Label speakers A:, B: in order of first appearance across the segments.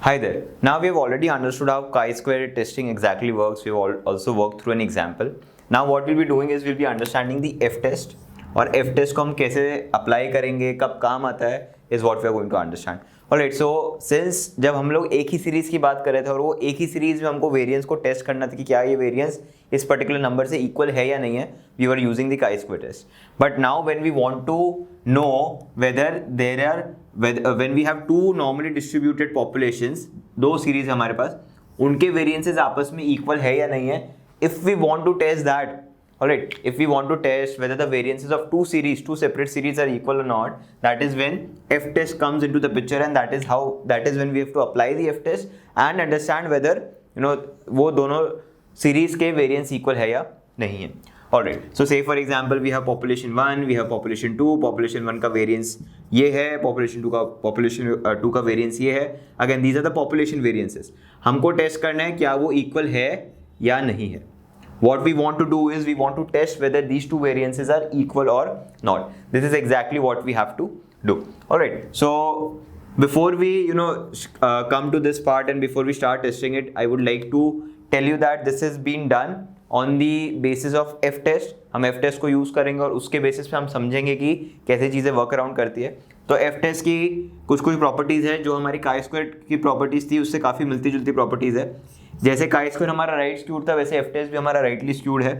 A: Hi there. Now we have already understood how chi-square testing exactly works. We have also worked through an example. Now what we'll be doing is we'll be understanding the F-test और F-test को हम कैसे apply करेंगे, कब काम आता है, is what we are going to understand. Alright, so since जब हम लोग एक ही सीरीज की बात कर रहे थे और वो एक ही सीरीज में हमको वेरिएंस को टेस्ट करना था कि क्या ये वेरिएंस इस पर्टिकुलर नंबर से इक्वल है या नहीं है, we were using the chi-square test. But now when we want to know whether there are when we have two normally distributed populations, दो सीरीज हमारे पास, उनके वेरिएंसेस आपस में इक्वल है या नहीं है, if we want to test that, alright, if we want to test whether the variances of two separate series are equal or not, that is when F-test comes into the picture, and that is when we have to apply the F-test and understand whether वो दोनों series के variance equal है या नहीं है. Alright, so say for example we have population 1, we have population 2, population 1 का variance ये है, population 2 का variance ये है. Again these are the population variances. हमको test करना है क्या वो equal है या नहीं है. What we want to do is we want to test whether these two variances are equal or not. This is exactly what we have to do. Alright, so before we come to this part and before we start testing it, I would like to tell you that this has been done on the basis of F-test. हम F-test को use करेंगे और उसके basis पे हम समझेंगे कि कैसे चीज़ें वर्क अराउंड करती है. तो F-test की कुछ प्रॉपर्टीज़ है जो हमारी chi-square की प्रॉपर्टीज़ थी उससे काफ़ी मिलती जुलती प्रॉपर्टीज़ है. जैसे chi-square हमारा राइट स्क्यूड था वैसे F-test भी हमारा राइटली स्क्यूड है.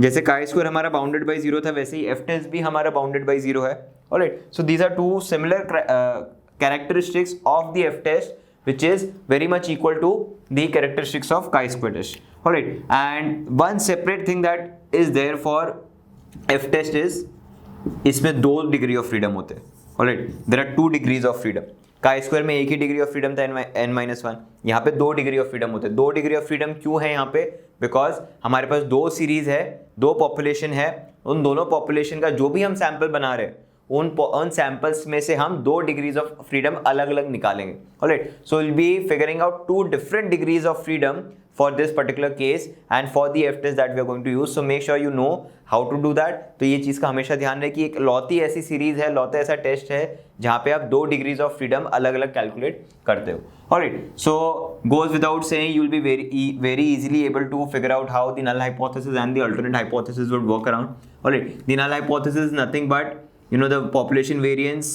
A: जैसे chi-square हमारा बाउंडेड बाई जीरो था वैसे ही F-test भी हमारा बाउंडेड बाई जीरो है. Alright, so these are two similar characteristics of the F-test which is very much equal to the characteristics of chi-square test. Alright, and one separate thing that is there for F-test is इसमें दो degree of freedom होते हैं. Alright, there are two degrees of freedom. chi-square में एक ही degree of freedom था n-1. यहाँ पे दो डिग्री ऑफ फ्रीडम होते हैं. दो डिग्री ऑफ फ्रीडम क्यों है यहाँ पे? बिकॉज हमारे पास दो सीरीज है, दो पॉपुलेशन है, उन दोनों पॉपुलेशन का जो भी हम सैंपल बना रहे हैं उन सैंपल्स में से हम दो डिग्रीज ऑफ फ्रीडम अलग अलग निकालेंगे. Alright, so will be figuring out two different degrees of freedom for this particular case and for the F-test that we are going to use. So make sure you know how to do that. तो ये चीज़ का हमेशा ध्यान रहे कि एक लौती ऐसी series है, लौता ऐसा टेस्ट है जहाँ पे आप दो डिग्रीज ऑफ फ्रीडम अलग अलग कैलकुलेट करते हो. Alright, so goes without saying you will be very easily able to figure out how the null hypothesis and the alternate hypothesis would work around. Alright, the null hypothesis is nothing but the population variance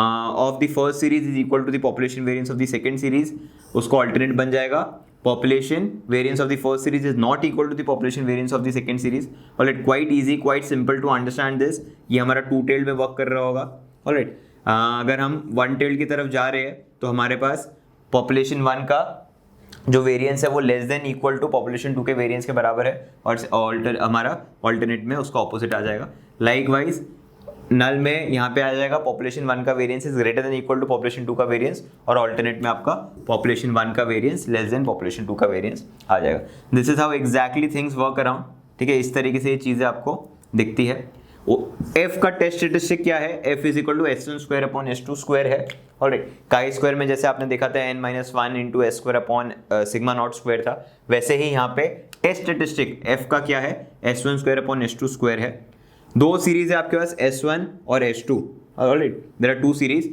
A: of the first series is equal to the population variance of the second series. उसको alternate बन जाएगा. Population variance of the first series is not equal to the population variance of the second series. Alright, quite easy, quite simple to understand this. ये हमारा to tailed में work कर रहा होगा. Alright, अगर हम वन टेल्ड की तरफ जा रहे हैं तो हमारे पास population 1 का जो वेरिएंस है वो less than equal to population 2 के वेरिएंस के बराबर है और हमारा ऑल्टरनेट में उसका ऑपोजिट आ जाएगा. लाइकवाइज नल में यहाँ पे आ जाएगा पॉपुलेशन 1 का variance is greater than equal to population 2 का वेरिएंस और अल्टरनेट में आपका पॉपुलेशन 1 का वेरिएंस लेस देन पॉपुलेशन 2 का वेरिएंस आ जाएगा. This is how exactly things work around. ठीक है, इस तरीके से ये चीज़ें आपको दिखती है. F का टेस्ट स्टैटिस्टिक क्या है? F is equal to S1 square upon S2 square है. ऑलराइट, chi-square में जैसे आपने देखा था n-1 into S square upon sigma naught square था, वैसे ही यहाँ पे टेस्ट स्टैटिस्टिक F का क्या है? S1 square upon S2 square है. दो सीरीज है आपके पास S1 और S2. Alright, there are two series.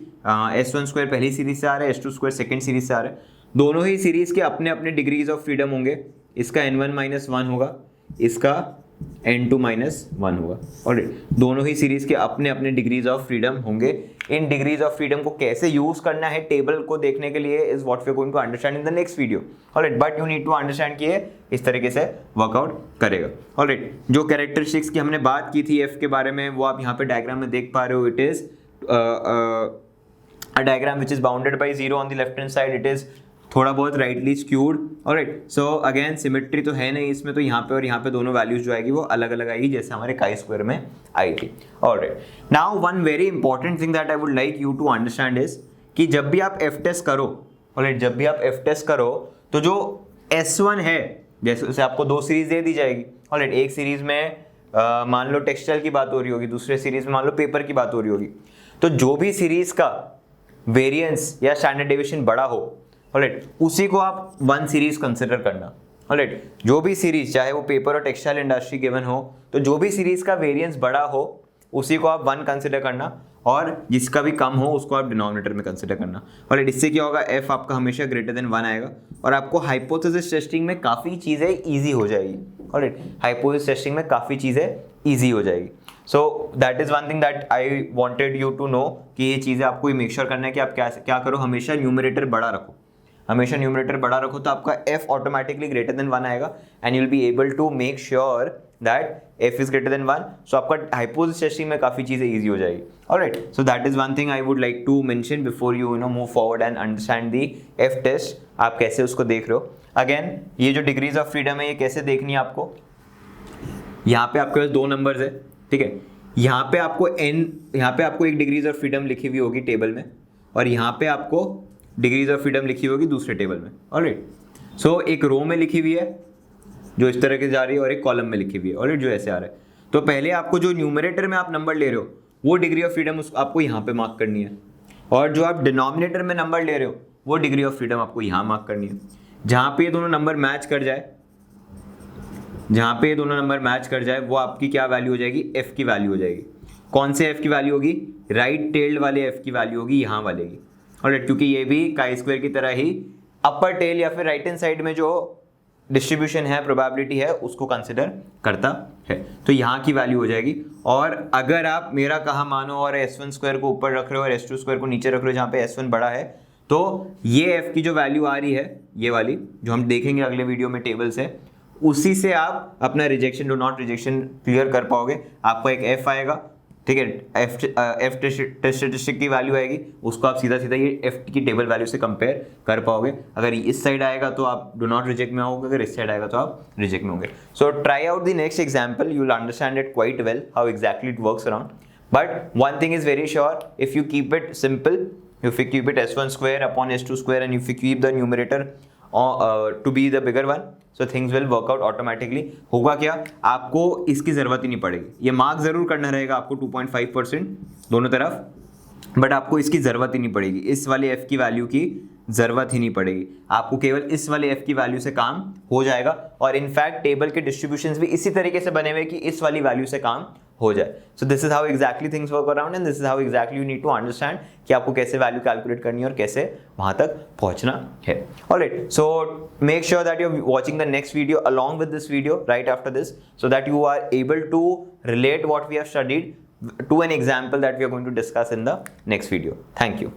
A: S1 square पहली सीरीज से आ रहा है, S2 स्क्वायर सेकंड सीरीज से आ रहा है. दोनों ही सीरीज के अपने अपने डिग्रीज ऑफ फ्रीडम होंगे. इसका n1-1 होगा, इसका n2-1 होगा. ऑलराइट, दोनों ही सीरीज के अपने अपने डिग्रीज ऑफ फ्रीडम होंगे. इन डिग्रीज ऑफ फ्रीडम को कैसे यूज करना है टेबल को देखने के लिए is what we are going to understand in the next video. Alright, but you need to understand कि ये इस तरीके से वर्कआउट करेगा. ऑलराइट, जो कैरेक्टरिस्टिक्स की हमने बात की थी F के बारे में वो आप यहाँ पे डायग्राम में देख पा रहे हो. It is a diagram which is bounded by zero on the left hand side. It is थोड़ा बहुत rightly skewed. Alright, so again symmetry तो है नहीं इसमें, तो यहाँ पे और यहाँ पे दोनों वैल्यूज जो आएगी वो अलग अलग आएगी जैसे हमारे chi-square में आई थी. Alright, now one very important thing that I would like you to understand is कि जब भी आप F-test करो, ऑलराइट, जब भी आप F-test करो तो जो S1 है जैसे आपको दो सीरीज दे दी जाएगी. ऑलराइट, एक सीरीज में मान लो टेक्सटाइल की बात हो रही होगी, दूसरे सीरीज में मान लो पेपर की बात हो रही होगी. तो जो भी सीरीज का वेरिएंस या स्टैंडर्ड डेविएशन बड़ा हो, ऑलराइट, उसी को आप वन सीरीज कंसिडर करना. ऑलराइट, जो भी सीरीज चाहे वो पेपर और टेक्सटाइल इंडस्ट्री गिवन हो, तो जो भी सीरीज का वेरिएंस बड़ा हो उसी को आप वन कंसिडर करना. और जिसका भी कम हो उसको आप डिनोमिनेटर में कंसिडर करना। और इससे क्या होगा, f आपका हमेशा ग्रेटर देन 1 आएगा और आपको हाइपोथेसिस टेस्टिंग में काफ़ी चीज़ें ईजी हो जाएगी। ऑलराइट, हाइपोथेसिस टेस्टिंग में काफ़ी चीज़ें ईजी हो जाएगी। So that is one thing that I wanted you to know कि ये चीज़ें आपको मेक श्योर करना है कि आप क्या करो, हमेशा न्यूमरेटर बड़ा रखो। हमेशा न्यूमरेटर बड़ा रखो तो आपका f ऑटोमेटिकली ग्रेटर देन 1 आएगा and you will be able to make sure that f is greater than 1। So आपका हाइपोथेसिस टेस्टिंग में काफ़ी चीज़ें ईजी हो जाएगी। Alright, so that is one thing I would like to mention before you know move forward and understand the f test. आप कैसे उसको देख रहे हो। अगेन ये जो डिग्रीज ऑफ फ्रीडम है ये कैसे देखनी है आपको, यहाँ पे आपके पास 2 नंबर्स है, ठीक है। यहाँ पे आपको एक डिग्रीज ऑफ फ्रीडम लिखी हुई होगी टेबल में और यहाँ पे आपको डिग्रीज ऑफ फ्रीडम लिखी होगी दूसरे टेबल में। ऑलराइट, सो एक रो में लिखी हुई है जो इस तरह के जा रही है और एक कॉलम में लिखी हुई है, ऑलराइट, जो ऐसे आ रहा है। तो पहले आपको जो न्यूमरेटर में आप नंबर ले रहे हो वो डिग्री ऑफ फ्रीडम आपको यहाँ पे मार्क करनी है और जो आप डिनोमिनेटर में नंबर ले रहे हो वो डिग्री ऑफ फ्रीडम आपको यहाँ मार्क करनी है। जहाँ पे ये दोनों नंबर मैच कर जाए, वो आपकी क्या वैल्यू हो जाएगी, f की वैल्यू हो जाएगी। कौन से f की वैल्यू होगी, राइट टेल्ड वाले f की वैल्यू होगी यहाँ वाले की। ऑलराइट, क्योंकि ये भी काई स्क्वायर की तरह ही अपर टेल या फिर राइट हैंड साइड में जो डिस्ट्रीब्यूशन है, प्रोबेबिलिटी है, उसको कंसिडर करता है। तो यहाँ की वैल्यू हो जाएगी। और अगर आप मेरा कहा मानो और s1 स्क्वायर को ऊपर रख रहे हो और s2 स्क्वायर को नीचे रख रहे हो जहाँ पे s1 बड़ा है, तो ये f की जो वैल्यू आ रही है, ये वाली जो हम देखेंगे अगले वीडियो में टेबल से, उसी से आप अपना rejection, do not rejection clear कर पाओगे। आपको एक f आएगा, ठीक है, f टेस्ट की वैल्यू आएगी, उसको आप सीधा ये f की टेबल वैल्यू से कंपेयर कर पाओगे। अगर इस साइड आएगा तो आप डू नॉट रिजेक्ट में आओगे, अगर इस साइड आएगा तो आप रिजेक्ट में होंगे। So try out the next example, you will understand it quite well how exactly it works around. But one thing is very sure, if you keep it simple, if you keep it s1 square upon s2 square and if you keep the numerator to be the bigger one, so things will work out automatically। होगा क्या, आपको इसकी ज़रूरत ही नहीं पड़ेगी। ये mark ज़रूर करना रहेगा आपको 2.5% दोनों तरफ, बट आपको इसकी ज़रूरत ही नहीं पड़ेगी। इस वाले f की वैल्यू की ज़रूरत ही नहीं पड़ेगी, आपको केवल इस वाले f की वैल्यू से काम हो जाएगा। और इनफैक्ट टेबल के डिस्ट्रीब्यूशंस भी इसी तरीके से बने हुए कि इस वाली वैल्यू से काम हो जाए। So this is how exactly things work around and this is how exactly you need to understand कि आपको कैसे वैल्यू कैलकुलेट करनी है और कैसे वहां तक पहुंचना है। Alright, so make sure that you are watching the next video along with this video right after this, so that you are able to relate what we have studied to an example that we are going to discuss in the next video. Thank you.